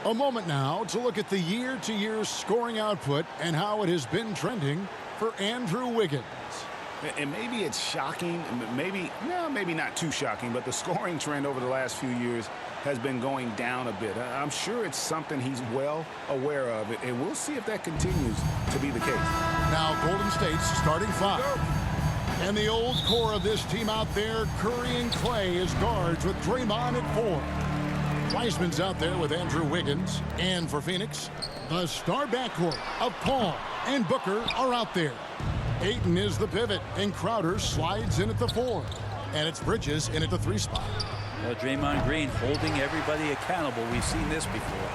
A moment now to look at the year-to-year scoring output and how it has been trending for Andrew Wiggins. And maybe it's shocking, maybe not too shocking, but the scoring trend over the last few years has been going down a bit. I'm sure it's something he's well aware of, and we'll see if that continues to be the case. Now Golden State's starting five. And the old core of this team out there, Curry and Clay as guards with Draymond at 4. Wiseman's out there with Andrew Wiggins. And for Phoenix, the star backcourt of Paul and Booker are out there. Ayton is the pivot, and Crowder slides in at the 4. And it's Bridges in at the 3 spot. Well, Draymond Green holding everybody accountable. We've seen this before.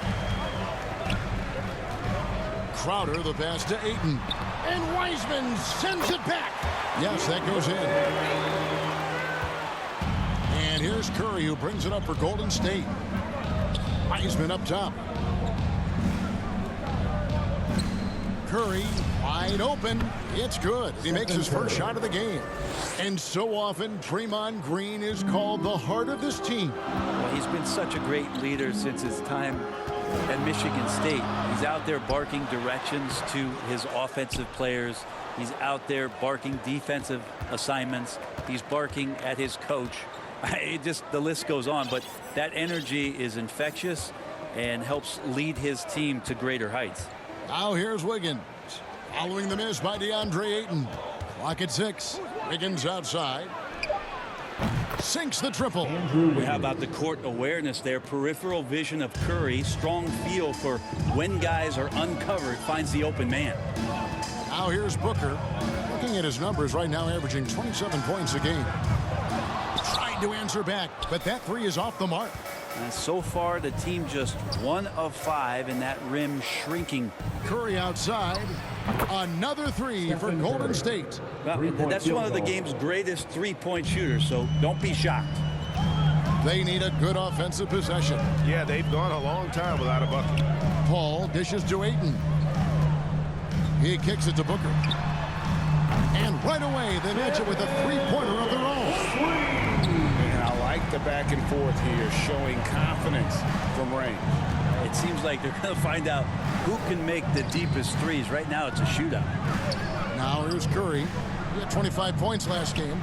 Crowder, the pass to Ayton. And Wiseman sends it back. Yes, that goes in. And here's Curry, who brings it up for Golden State. Wiseman up top. Curry wide open. It's good. He makes his first shot of the game. And so often, Draymond Green is called the heart of this team. Well, he's been such a great leader since his time at Michigan State. He's out there barking directions to his offensive players. He's out there barking defensive assignments. He's barking at his coach. The list goes on, but that energy is infectious and helps lead his team to greater heights. Now here's Wiggins. Following the miss by DeAndre Ayton. Clock at 6. Wiggins outside. Sinks the triple. How about the court awareness there? Peripheral vision of Curry. Strong feel for when guys are uncovered. Finds the open man. Now here's Booker. Looking at his numbers right now, averaging 27 points a game. Trying to answer back, but that 3 is off the mark. And so far, the team just 1 of 5 in that rim shrinking. Curry outside. Another 3 for Golden State. Well, that's one of the game's greatest three-point shooters, so don't be shocked. They need a good offensive possession. Yeah, they've gone a long time without a bucket. Paul dishes to Ayton. He kicks it to Booker. And right away, they match it with a three-pointer of their own. And I like the back and forth here, showing confidence from range. It seems like they're going to find out who can make the deepest threes. Right now, it's a shootout. Now here's Curry. He had 25 points last game.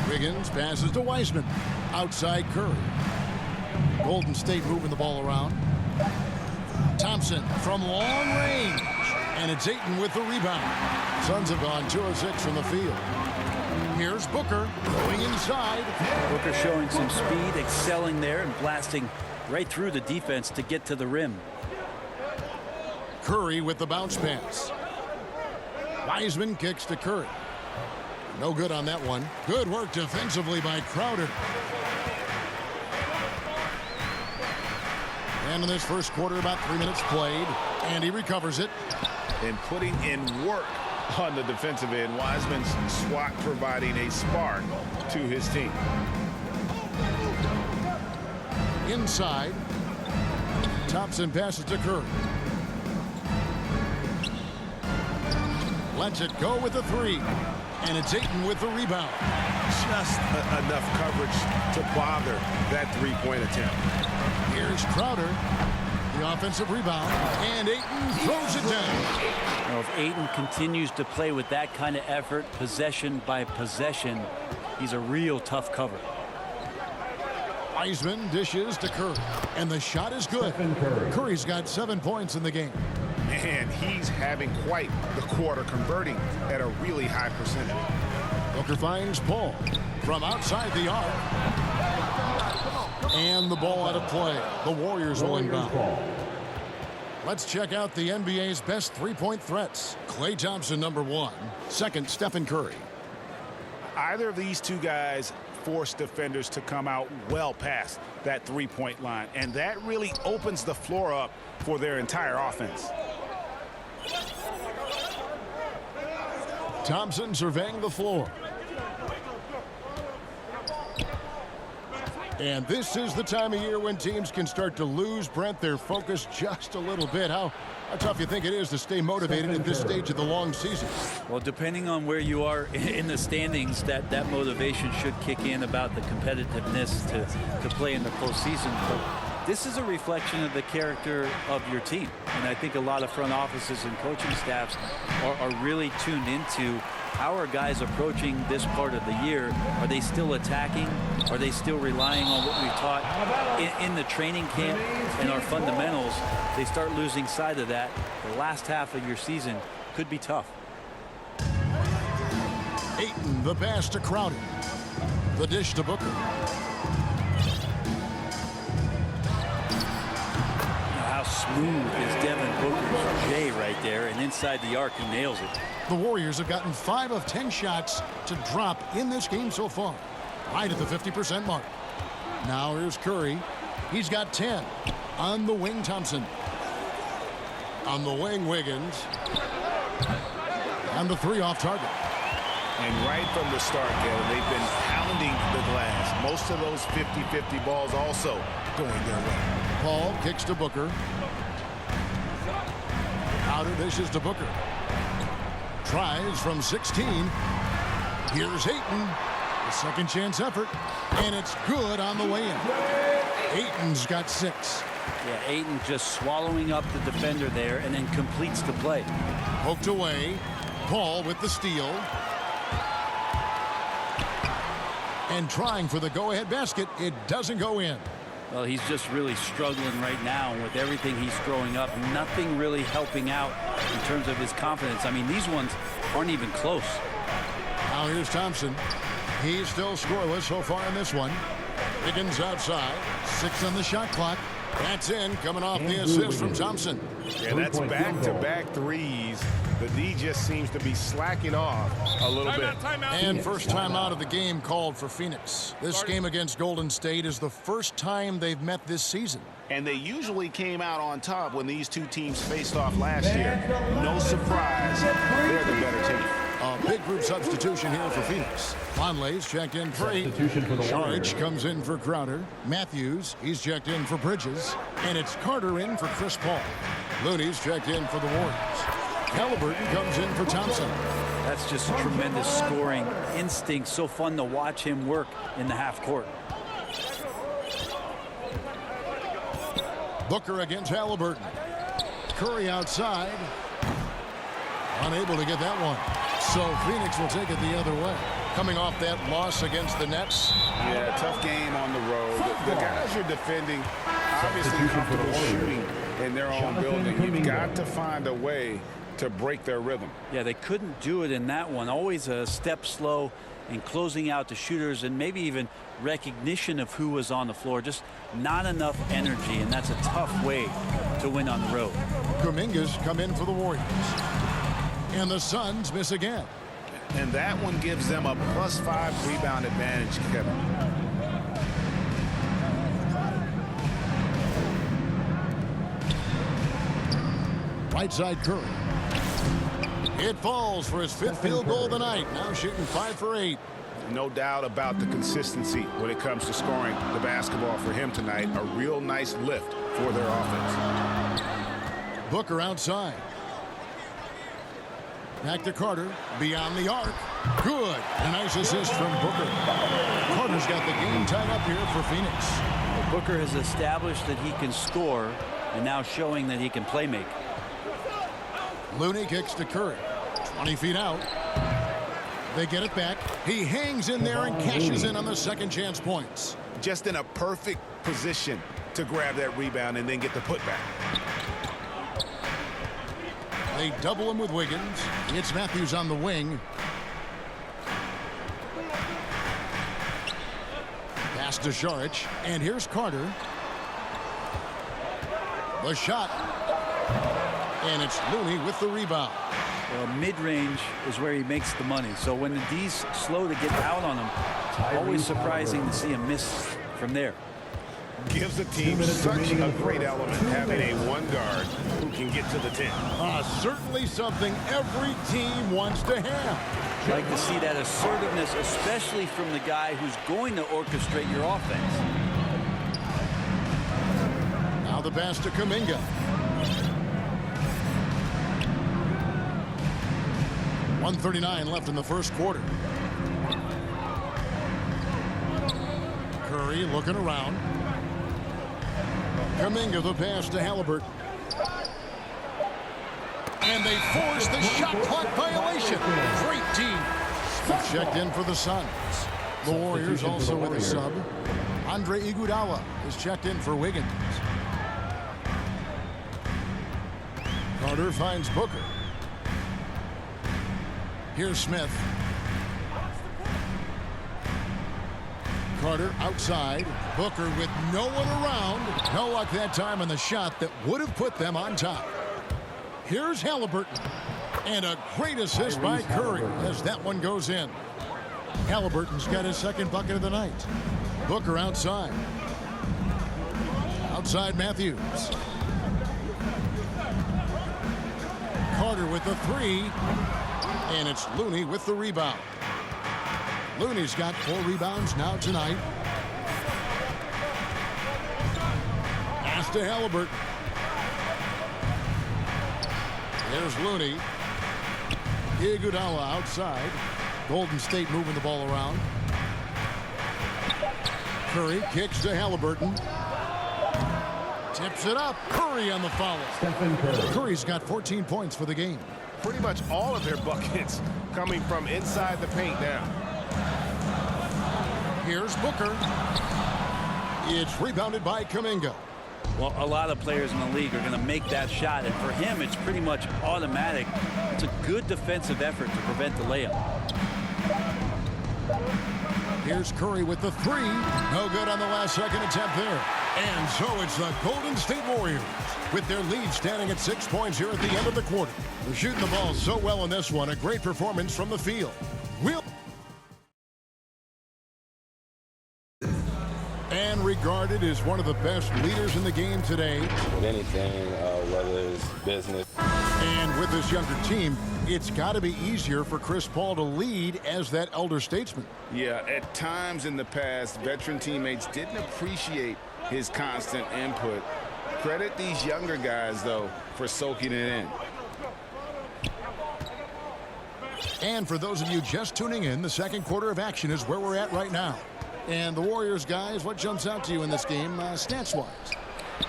Wiggins passes to Wiseman. Outside Curry. Golden State moving the ball around. Thompson from long range. And it's Ayton with the rebound. Suns have gone 2 of 6 from the field. Here's Booker going inside. Booker showing some speed, excelling there, and blasting right through the defense to get to the rim. Curry with the bounce pass. Wiseman kicks to Curry. No good on that one. Good work defensively by Crowder. And in this first quarter, about 3 minutes played. And he recovers it. And putting in work on the defensive end. Wiseman's swat providing a spark to his team. Inside. Thompson passes to Curry. Lets it go with the 3. And it's Ayton with the rebound. Just enough coverage to bother that three-point attempt. Here's Crowder. The offensive rebound. And Ayton throws it down. Now, if Ayton continues to play with that kind of effort, possession by possession, he's a real tough cover. Wiseman dishes to Curry. And the shot is good. Curry's got 7 points in the game. And he's having quite the quarter, converting at a really high percentage. Booker finds Paul from outside the arc. And the ball out of play. The Warriors will inbound. Let's check out the NBA's best three-point threats. Klay Thompson, number 1. Second, Stephen Curry. Either of these two guys force defenders to come out well past that three-point line. And that really opens the floor up for their entire offense. Thompson surveying the floor. And this is the time of year when teams can start to lose, Brent, their focus just a little bit. How tough you think it is to stay motivated at this stage of the long season? Well, depending on where you are in the standings, that motivation should kick in about the competitiveness to play in the postseason. But This is a reflection of the character of your team. And I think a lot of front offices and coaching staffs are really tuned into how are guys approaching this part of the year. Are they still attacking? Are they still relying on what we've taught in the training camp and our fundamentals? They start losing sight of that. The last half of your season could be tough. Ayton, the pass to Crowder. The dish to Booker. How smooth is Devin Booker's J right there, and inside the arc he nails it. The Warriors have gotten 5 of 10 shots to drop in this game so far, right at the 50% mark. Now here's Curry. He's got 10. On the wing, Thompson. On the wing, Wiggins. And the 3 off target. And right from the start, Kevin, they've been pounding the glass. Most of those 50-50 balls also going their way. Paul kicks to Booker. Outer dishes to Booker. Tries from 16. Here's Ayton. A second chance effort. And it's good on the way in. Ayton's got 6. Yeah, Ayton just swallowing up the defender there and then completes the play. Poked away. Paul with the steal. And trying for the go-ahead basket. It doesn't go in. Well, he's just really struggling right now with everything he's throwing up. Nothing really helping out in terms of his confidence. I mean, these ones aren't even close. Now here's Thompson. He's still scoreless so far in this one. Wiggins outside. 6 on the shot clock. That's in, coming off the assist from Thompson. Yeah, that's back-to-back threes. The D just seems to be slacking off a little bit. And first time out of the game called for Phoenix. This game against Golden State is the first time they've met this season. And they usually came out on top when these two teams faced off last year. No surprise, they're the better team. A big group substitution here for Phoenix. Vonleh's checked in for 8. Saric comes in for Crowder. Matthews, he's checked in for Bridges. And it's Carter in for Chris Paul. Looney's checked in for the Warriors. Halliburton comes in for Thompson. That's just tremendous scoring instinct. So fun to watch him work in the half court. Booker against Halliburton. Curry outside. Unable to get that one. So Phoenix will take it the other way. Coming off that loss against the Nets. Yeah, tough game on the road. The guys you're defending obviously comfortable shooting in their own building. You've got to find a way to break their rhythm. Yeah, they couldn't do it in that one. Always a step slow in closing out the shooters and maybe even recognition of who was on the floor. Just not enough energy, and that's a tough way to win on the road. Kuminga's come in for the Warriors. And the Suns miss again. And that one gives them a +5 rebound advantage, Kevin. Right side Curry. It falls for his 5th field goal of the night. Now shooting 5 for 8. No doubt about the consistency when it comes to scoring the basketball for him tonight. A real nice lift for their offense. Booker outside. Back to Carter. Beyond the arc. Good. A nice assist from Booker. Carter's got the game tied up here for Phoenix. Booker has established that he can score and now showing that he can play make. Looney kicks to Curry. 20 feet out. They get it back. He hangs in there and cashes in on the second chance points. Just in a perfect position to grab that rebound and then get the putback. They double him with Wiggins. It's Matthews on the wing. Pass to Saric. And here's Carter. The shot. And it's Looney with the rebound. Well, mid-range is where he makes the money. So when the D's slow to get out on him, it's always surprising to see him miss from there. Gives the team such a great element having a one guard who can get to the 10. Certainly something every team wants to have. Like to see that assertiveness, especially from the guy who's going to orchestrate your offense. Now the pass to Kuminga. .139 left in the first quarter. Curry looking around. Kuminga the pass to Halliburton. And they force the shot clock violation. Great team. Checked in for the Suns. The Warriors also with a sub. Andre Iguodala is checked in for Wiggins. Carter finds Booker. Here's Smith. Carter outside. Booker with no one around. No luck that time on the shot that would have put them on top. Here's Halliburton. And a great assist by Curry as that one goes in. Halliburton's got his second bucket of the night. Booker outside. Outside Matthews. Carter with the three. And it's Looney with the rebound. Looney's got 4 rebounds now tonight. Pass to Halliburton. There's Looney. Iguodala outside. Golden State moving the ball around. Curry kicks to Halliburton. Tips it up. Curry on the follow. Curry's got 14 points for the game. Pretty much all of their buckets coming from inside the paint now. Here's Booker. It's rebounded by Kuminga. Well, a lot of players in the league are going to make that shot, and for him, it's pretty much automatic. It's a good defensive effort to prevent the layup. Here's Curry with the three. No good on the last second attempt there. And so it's the Golden State Warriors with their lead standing at 6 points here at the end of the quarter. They're shooting the ball so well in this one. A great performance from the field. And regarded as one of the best leaders in the game today. With anything, whether it's business. And with this younger team, it's got to be easier for Chris Paul to lead as that elder statesman. Yeah, at times in the past, veteran teammates didn't appreciate his constant input. Credit these younger guys, though, for soaking it in. And for those of you just tuning in, the second quarter of action is where we're at right now. And the Warriors, guys, what jumps out to you in this game, stats-wise?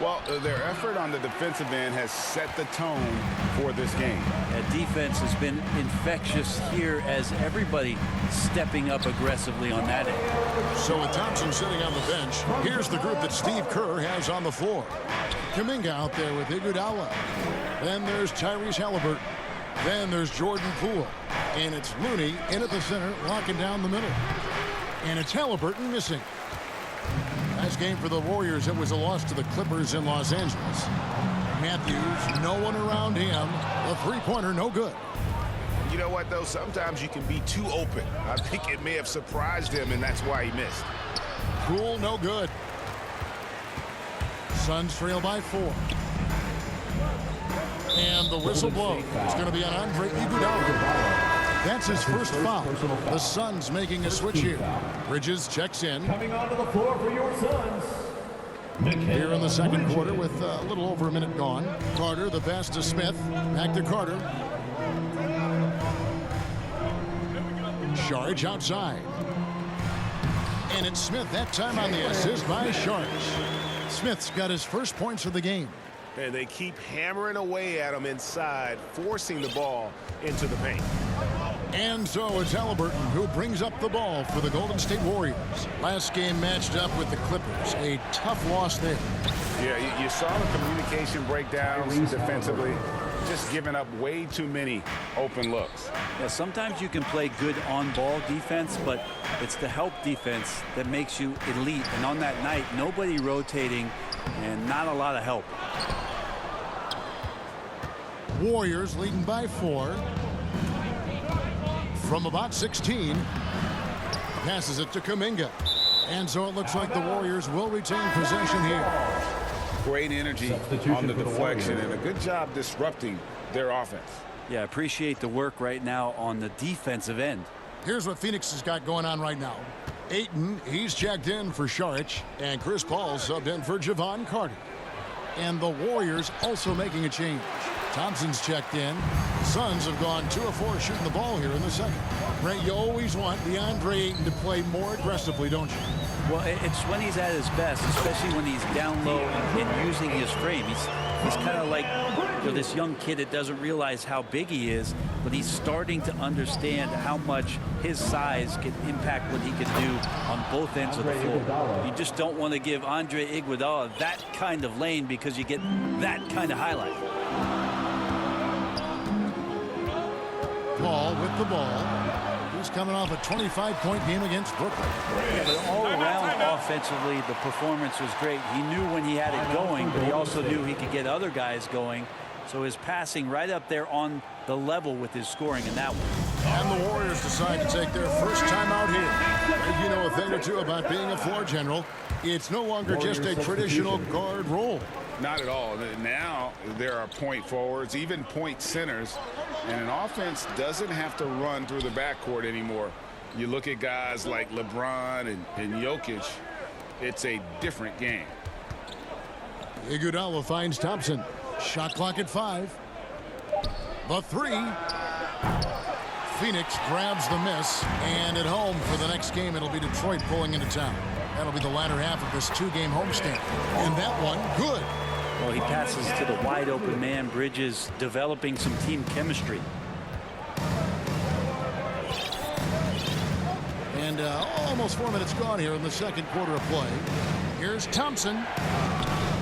Well, their effort on the defensive end has set the tone for this game. That defense has been infectious here as everybody stepping up aggressively on that end. So with Thompson sitting on the bench, here's the group that Steve Kerr has on the floor. Kuminga out there with Iguodala. Then there's Tyrese Halliburton. Then there's Jordan Poole. And it's Looney in at the center, locking down the middle. And it's Halliburton missing. Last game for the Warriors, it was a loss to the Clippers in Los Angeles. Matthews, no one around him. A three-pointer, no good. You know what, though? Sometimes you can be too open. I think it may have surprised him, and that's why he missed. Poole, no good. Suns trail by 4. And the whistle blows. It's going to be on Andre Iguodala. That's his first foul. The Suns making a switch here. Bridges checks in. Coming onto the floor for your Suns. Here in the second quarter with a little over a minute gone. Carter, the pass to Smith. Back to Carter. Sharge outside. And it's Smith that time on the assist by Sharge. Smith's got his first points of the game. And they keep hammering away at him inside, forcing the ball into the paint. And so it's Halliburton who brings up the ball for the Golden State Warriors. Last game matched up with the Clippers. A tough loss there. Yeah, you saw the communication breakdowns defensively, just giving up way too many open looks. Yeah, sometimes you can play good on-ball defense, but it's the help defense that makes you elite. And on that night, nobody rotating and not a lot of help. Warriors leading by 4. From about 16. Passes it to Kuminga. And so it looks like the Warriors will retain possession here. Great energy on the deflection and a good job disrupting their offense. Yeah, appreciate the work right now on the defensive end. Here's what Phoenix has got going on right now. Ayton, he's checked in for Saric, and Chris Paul subbed in for Javon Carter. And the Warriors also making a change. Thompson's checked in. Suns have gone 2 of 4 shooting the ball here in the second. Ray, you always want DeAndre Ayton to play more aggressively, don't you? Well, it's when he's at his best, especially when he's down low and using his frame. He's kind of like, you know, this young kid that doesn't realize how big he is, but he's starting to understand how much his size can impact what he can do on both ends of the floor. You just don't want to give Andre Iguodala that kind of lane because you get that kind of highlight. Paul with the ball. He's coming off a 25-point game against Brooklyn. Yeah, but all around offensively, the performance was great. He knew when he had it going, but he also knew he could get other guys going. So his passing right up there on the level with his scoring in that one. And the Warriors decide to take their first time out here. And you know a thing or two about being a floor general. It's no longer just a traditional guard role. Not at all. Now there are point forwards, even point centers, and an offense doesn't have to run through the backcourt anymore. You look at guys like LeBron and Jokic, it's a different game. Iguodala finds Thompson. Shot clock at 5. The 3. Phoenix grabs the miss, and at home for the next game, it'll be Detroit pulling into town. That'll be the latter half of this 2-game homestand. And that one, good. Well, he passes to the wide open man. Bridges developing some team chemistry. And almost 4 minutes gone here in the second quarter of play. Here's Thompson.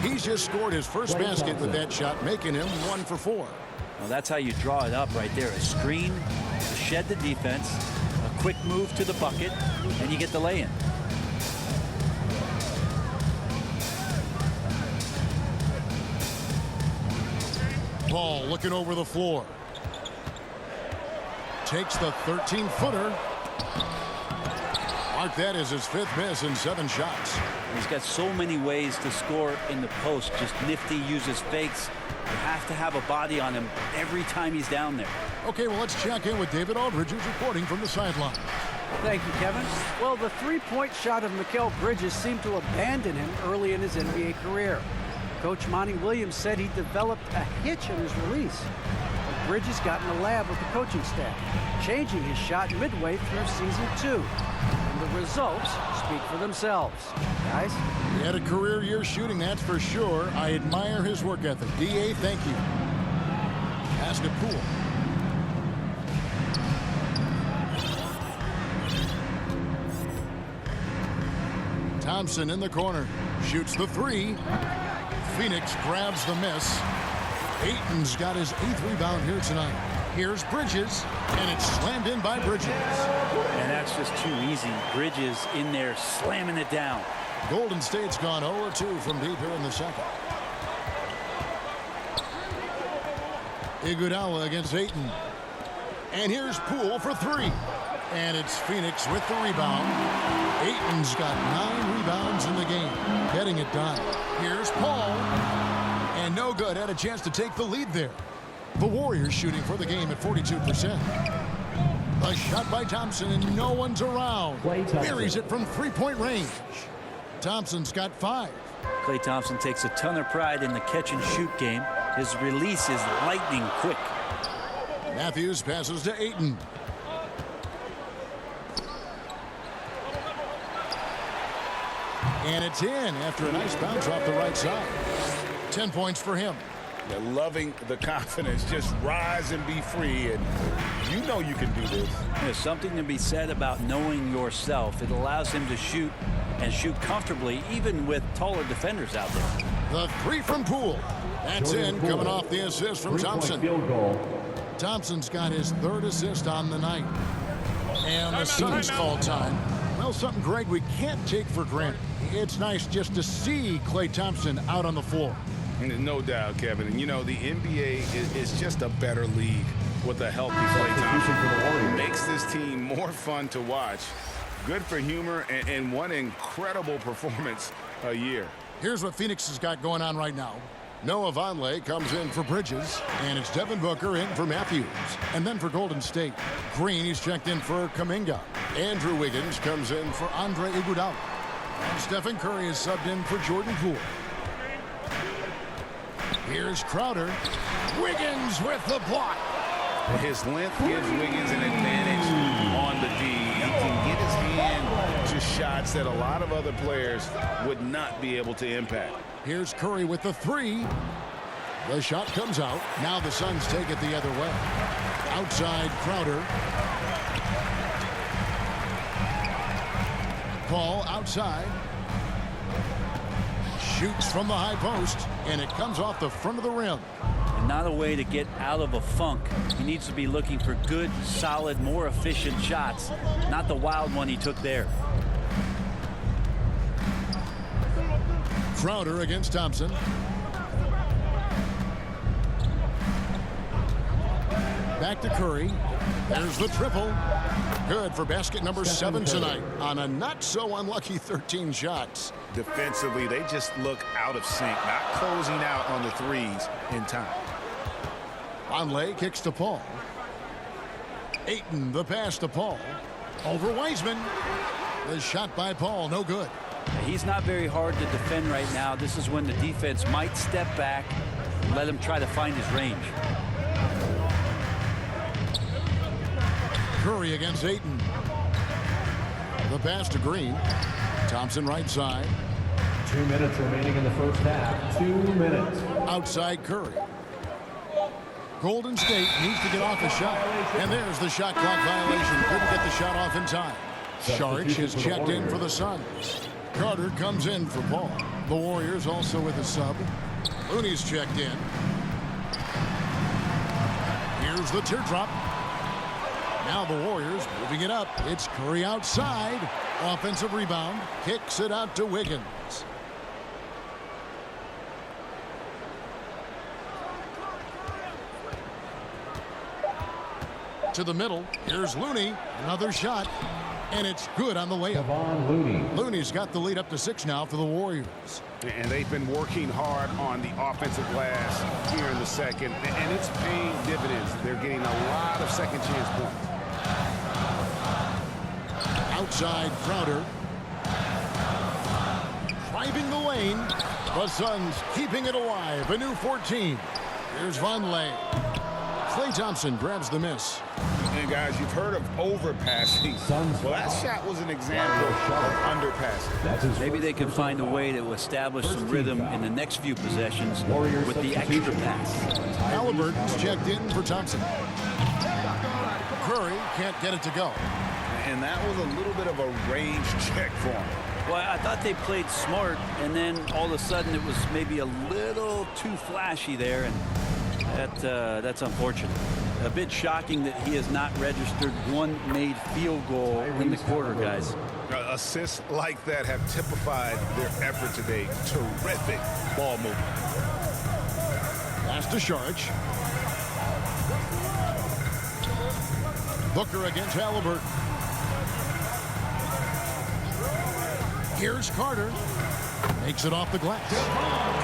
He's just scored his first basket with that shot, making him 1 for 4. Well, that's how you draw it up right there. A screen to shed the defense, a quick move to the bucket, and you get the lay-in. Paul looking over the floor. Takes the 13-footer. Mark that as his 5th miss in 7 shots. He's got so many ways to score in the post. Just nifty, uses fakes. You have to have a body on him every time he's down there. Okay, well, let's check in with David Aldridge, who's reporting from the sideline. Thank you, Kevin. Well, the three-point shot of Mikal Bridges seemed to abandon him early in his NBA career. Coach Monty Williams said he developed a hitch in his release. But Bridges got in the lab with the coaching staff, changing his shot midway through season 2. And the results speak for themselves. Guys? He had a career year shooting, that's for sure. I admire his work ethic. D.A., thank you. Pass to Poole. Thompson in the corner. Shoots the 3. Phoenix grabs the miss. Ayton's got his 8th rebound here tonight. Here's Bridges, and it's slammed in by Bridges. And that's just too easy. Bridges in there slamming it down. Golden State's gone 0-2 from deep here in the second. Iguodala against Ayton. And here's Poole for 3. And it's Phoenix with the rebound. Ayton's got 9 rebounds in the game, getting it done. Here's Paul. And no good. Had a chance to take the lead there. The Warriors shooting for the game at 42%. A shot by Thompson, and no one's around. Buries it from 3-point range. Thompson's got 5. Klay Thompson takes a ton of pride in the catch-and-shoot game. His release is lightning quick. Matthews passes to Ayton. And it's in after a nice bounce off the right side. 10 points for him. They're loving the confidence. Just rise and be free, and you know you can do this. There's something to be said about knowing yourself. It allows him to shoot and shoot comfortably, even with taller defenders out there. The 3 from Poole. That's in, coming off the assist from Thompson. Thompson's got his 3rd assist on the night. And the Suns call time. Well, something, Greg, we can't take for granted. It's nice just to see Klay Thompson out on the floor. No doubt, Kevin. And you know, the NBA is just a better league with a healthy Klay Thompson. Makes this team more fun to watch. Good for humor and one incredible performance a year. Here's what Phoenix has got going on right now. Noah Vonleh comes in for Bridges, and it's Devin Booker in for Matthews. And then for Golden State, Green is checked in for Kuminga. Andrew Wiggins comes in for Andre Iguodala. And Stephen Curry is subbed in for Jordan Poole. Here's Crowder. Wiggins with the block. His length gives Wiggins an advantage on the D. He can get his hand to shots that a lot of other players would not be able to impact. Here's Curry with the three. The shot comes out. Now the Suns take it the other way. Outside Crowder. Paul outside. Shoots from the high post, and it comes off the front of the rim. And not a way to get out of a funk. He needs to be looking for good, solid, more efficient shots, not the wild one he took there. Crowder against Thompson. Back to Curry. There's the triple. Good for basket number 7 tonight on a not-so-unlucky 13 shots. Defensively, they just look out of sync, not closing out on the threes in time. Conley kicks to Paul. Ayton, the pass to Paul. Over Wiseman. The shot by Paul, no good. He's not very hard to defend right now. This is when the defense might step back and let him try to find his range. Curry against Ayton. The pass to Green. Thompson right side. 2 minutes remaining in the first half. 2 minutes. Outside Curry. Golden State needs to get off a shot. And there's the shot clock violation. Couldn't get the shot off in time. Saric is checked in for the Suns. Carter comes in for Paul. The Warriors also with a sub. Looney's checked in. Here's the teardrop. Now the Warriors moving it up. It's Curry outside. Offensive rebound. Kicks it out to Wiggins. To the middle. Here's Looney. Another shot. And it's good on the way up. Looney's got the lead up to 6 now for the Warriors. And they've been working hard on the offensive glass here in the second. And it's paying dividends. They're getting a lot of second chance points. Outside Crowder. Driving the lane. The Suns keeping it alive. A new 14. Here's Vonleh. Klay Thompson grabs the miss. And guys, you've heard of overpassing. Well, that shot was an example of underpassing. Maybe they can find a way to establish some rhythm in the next few possessions with the extra pass. Halliburton's checked in for Thompson. Curry can't get it to go. And that was a little bit of a range check for him. Well, I thought they played smart, and then all of a sudden it was maybe a little too flashy there, and that's unfortunate. A bit shocking that he has not registered one made field goal in the quarter, guys. Assists like that have typified their effort today. Terrific ball movement. Pass to Saric. Booker against Halliburton. Here's Carter. Makes it off the glass.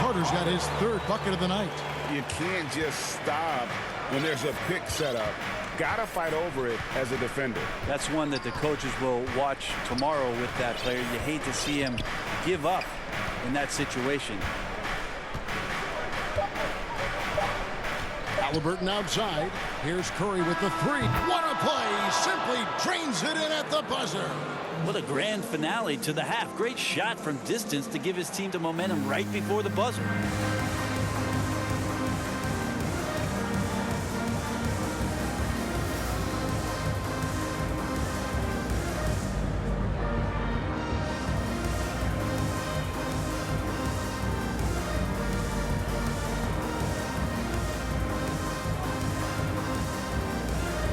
Carter's got his 3rd bucket of the night. You can't just stop when there's a pick set up. Gotta fight over it as a defender. That's one that the coaches will watch tomorrow with that player. You hate to see him give up in that situation. Halliburton outside. Here's Curry with the 3. What a play! Simply drains it in at the buzzer. What a grand finale to the half. Great shot from distance to give his team the momentum right before the buzzer.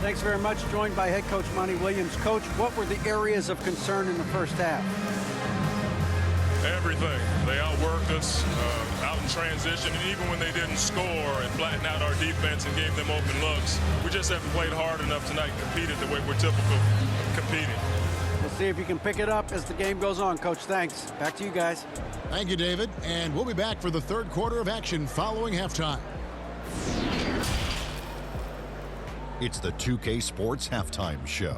Thanks very much. Joined by head coach Monty Williams. Coach, what were the areas of concern in the first half? Everything. They outworked us out in transition, and even when they didn't score and flattened out our defense and gave them open looks, we just haven't played hard enough tonight and competed the way we're typical competing. We'll see if you can pick it up as the game goes on. Coach, thanks. Back to you guys. Thank you, David. And we'll be back for the 3rd quarter of action following halftime. It's the 2K Sports Halftime Show.